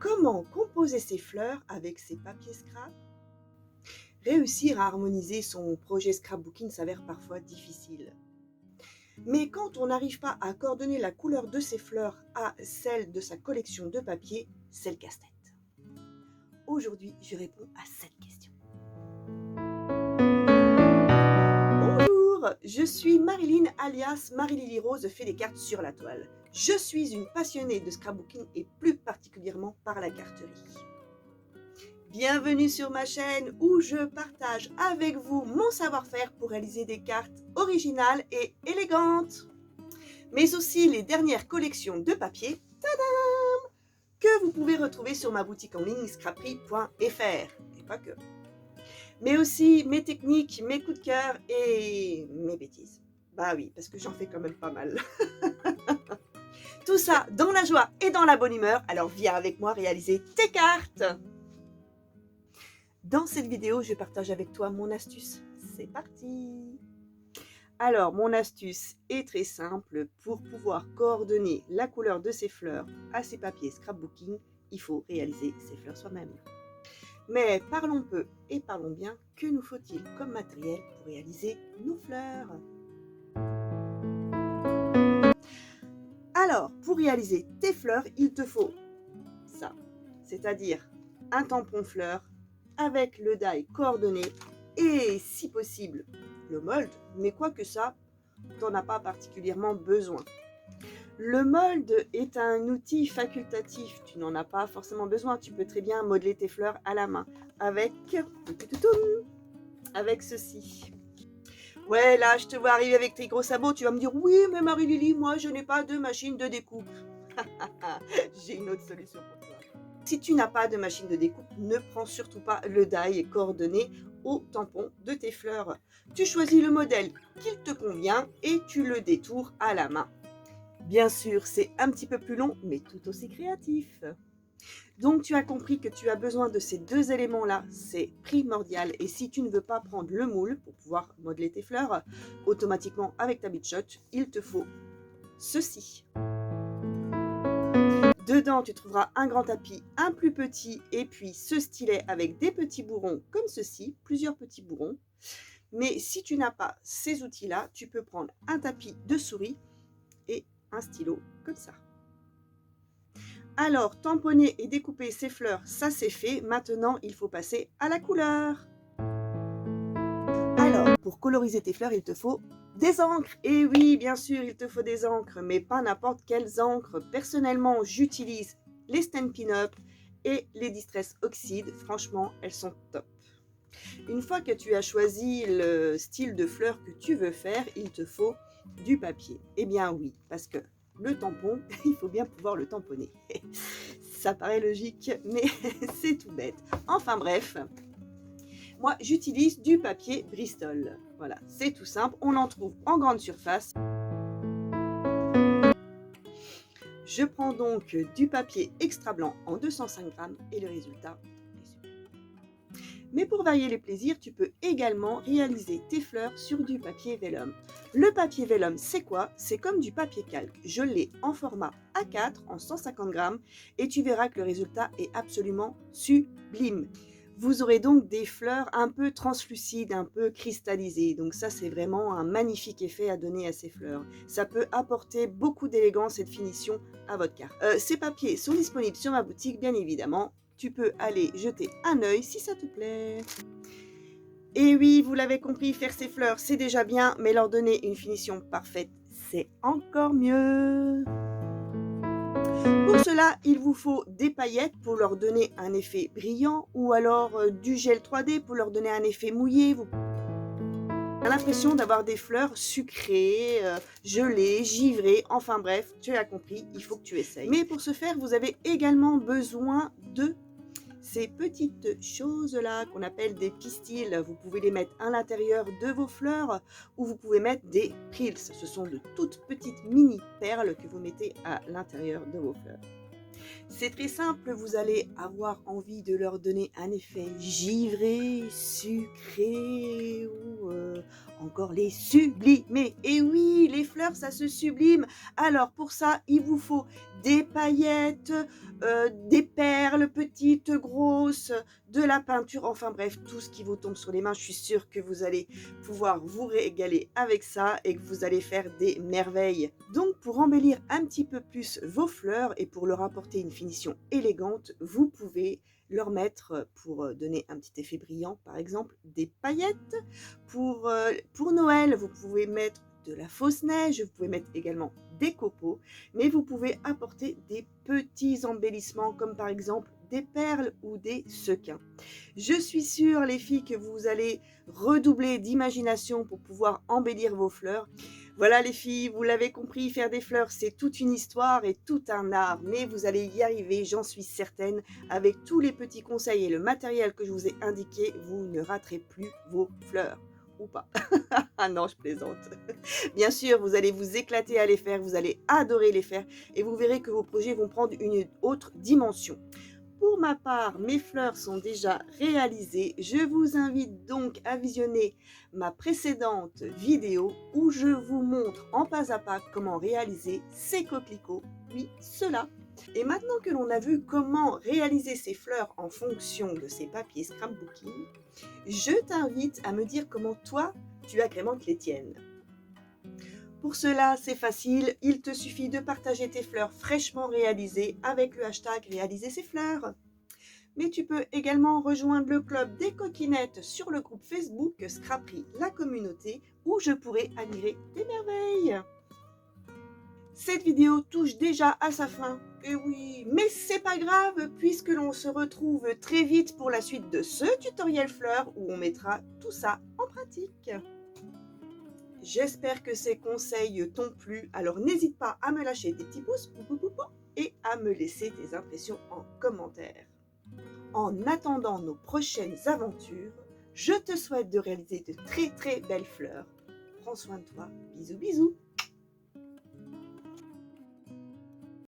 Comment composer ses fleurs avec ses papiers scrap? Réussir à harmoniser son projet scrapbooking s'avère parfois difficile. Mais quand on n'arrive pas à coordonner la couleur de ses fleurs à celle de sa collection de papier, c'est le casse-tête. Aujourd'hui, je réponds à cette question. Bonjour, je suis Marilyn alias Marie-Lily Rose fait des cartes sur la toile. Je suis une passionnée de scrapbooking et plus particulièrement par la carterie. Bienvenue sur ma chaîne où je partage avec vous mon savoir-faire pour réaliser des cartes originales et élégantes. Mais aussi les dernières collections de papier, tadam, que vous pouvez retrouver sur ma boutique en ligne scraperie.fr. Et pas que. Mais aussi mes techniques, mes coups de cœur et mes bêtises. Bah oui, parce que j'en fais quand même pas mal. Tout ça dans la joie et dans la bonne humeur, alors viens avec moi réaliser tes cartes. Dans cette vidéo, je partage avec toi mon astuce. C'est parti! Alors, mon astuce est très simple. Pour pouvoir coordonner la couleur de ses fleurs à ses papiers scrapbooking, il faut réaliser ses fleurs soi-même. Mais parlons peu et parlons bien. Que nous faut-il comme matériel pour réaliser nos fleurs? Alors, pour réaliser tes fleurs, il te faut ça, c'est-à-dire un tampon fleur avec le die coordonné et si possible le mold, mais quoique ça, tu n'en as pas particulièrement besoin. Le mold est un outil facultatif, tu n'en as pas forcément besoin, tu peux très bien modeler tes fleurs à la main avec ceci. Ouais, là, je te vois arriver avec tes gros sabots, tu vas me dire « Oui, mais Marie-Lily, moi, je n'ai pas de machine de découpe. » J'ai une autre solution pour toi. Si tu n'as pas de machine de découpe, ne prends surtout pas le die coordonné au tampon de tes fleurs. Tu choisis le modèle qu'il te convient et tu le détours à la main. Bien sûr, c'est un petit peu plus long, mais tout aussi créatif. Donc, tu as compris que tu as besoin de ces deux éléments-là, c'est primordial. Et si tu ne veux pas prendre le moule pour pouvoir modeler tes fleurs, automatiquement avec ta Big Shot, il te faut ceci. Dedans, tu trouveras un grand tapis, un plus petit, et puis ce stylet avec des petits bourrons comme ceci, plusieurs petits bourrons. Mais si tu n'as pas ces outils-là, tu peux prendre un tapis de souris et un stylo comme ça. Alors, tamponner et découper ces fleurs, ça c'est fait. Maintenant, il faut passer à la couleur. Alors, pour coloriser tes fleurs, il te faut des encres. Et oui, bien sûr, il te faut des encres, mais pas n'importe quelles encres. Personnellement, j'utilise les Stampin' Up et les Distress Oxide. Franchement, elles sont top. Une fois que tu as choisi le style de fleurs que tu veux faire, il te faut du papier. Eh bien oui, parce que le tampon, il faut bien pouvoir le tamponner. Ça paraît logique, mais c'est tout bête. Enfin bref, moi j'utilise du papier Bristol. Voilà, c'est tout simple, on en trouve en grande surface. Je prends donc du papier extra blanc en 205 grammes et le résultat est super. Mais pour varier les plaisirs, tu peux également réaliser tes fleurs sur du papier vellum. Le papier vellum, c'est quoi? C'est comme du papier calque. Je l'ai en format A4 en 150 grammes et tu verras que le résultat est absolument sublime. Vous aurez donc des fleurs un peu translucides, un peu cristallisées. Donc ça, c'est vraiment un magnifique effet à donner à ces fleurs. Ça peut apporter beaucoup d'élégance et de finition à votre carte. Ces papiers sont disponibles sur ma boutique, bien évidemment. Tu peux aller jeter un œil si ça te plaît. Et oui, vous l'avez compris, faire ces fleurs, c'est déjà bien, mais leur donner une finition parfaite, c'est encore mieux. Pour cela, il vous faut des paillettes pour leur donner un effet brillant ou alors du gel 3D pour leur donner un effet mouillé. Vous avez l'impression d'avoir des fleurs sucrées, gelées, givrées, enfin bref, tu as compris, il faut que tu essayes. Mais pour ce faire, vous avez également besoin de ces petites choses-là qu'on appelle des pistils. Vous pouvez les mettre à l'intérieur de vos fleurs ou vous pouvez mettre des prills. Ce sont de toutes petites mini perles que vous mettez à l'intérieur de vos fleurs. C'est très simple, vous allez avoir envie de leur donner un effet givré, sucré ou encore les sublimer. Et oui, les fleurs, ça se sublime. Alors pour ça, il vous faut des paillettes, des perles petites, grosses, de la peinture, enfin bref, tout ce qui vous tombe sur les mains. Je suis sûre que vous allez pouvoir vous régaler avec ça et que vous allez faire des merveilles. Donc pour embellir un petit peu plus vos fleurs et pour leur apporter une finition élégante, vous pouvez leur mettre, pour donner un petit effet brillant, par exemple, des paillettes. Pour Noël, vous pouvez mettre de la fausse neige, vous pouvez mettre également des copeaux, mais vous pouvez apporter des petits embellissements comme par exemple des perles ou des sequins. Je suis sûre, les filles, que vous allez redoubler d'imagination pour pouvoir embellir vos fleurs. Voilà les filles, vous l'avez compris, faire des fleurs, c'est toute une histoire et tout un art, mais vous allez y arriver, j'en suis certaine. Avec tous les petits conseils et le matériel que je vous ai indiqué, vous ne raterez plus vos fleurs. Ou pas. Ah non, je plaisante. Bien sûr, vous allez vous éclater à les faire, vous allez adorer les faire et vous verrez que vos projets vont prendre une autre dimension. Pour ma part, mes fleurs sont déjà réalisées. Je vous invite donc à visionner ma précédente vidéo où je vous montre en pas à pas comment réaliser ces coquelicots, oui, ceux-là. Et maintenant que l'on a vu comment réaliser ces fleurs en fonction de ces papiers scrapbooking, je t'invite à me dire comment toi, tu agrémentes les tiennes. Pour cela, c'est facile, il te suffit de partager tes fleurs fraîchement réalisées avec le hashtag réaliser ses fleurs. Mais tu peux également rejoindre le club des coquinettes sur le groupe Facebook Scraperie la communauté où je pourrai admirer tes merveilles. Cette vidéo touche déjà à sa fin, et oui, mais c'est pas grave puisque l'on se retrouve très vite pour la suite de ce tutoriel fleurs où on mettra tout ça en pratique. J'espère que ces conseils t'ont plu, alors n'hésite pas à me lâcher des petits pouces et à me laisser tes impressions en commentaire. En attendant nos prochaines aventures, je te souhaite de réaliser de très belles fleurs. Prends soin de toi, bisous bisous.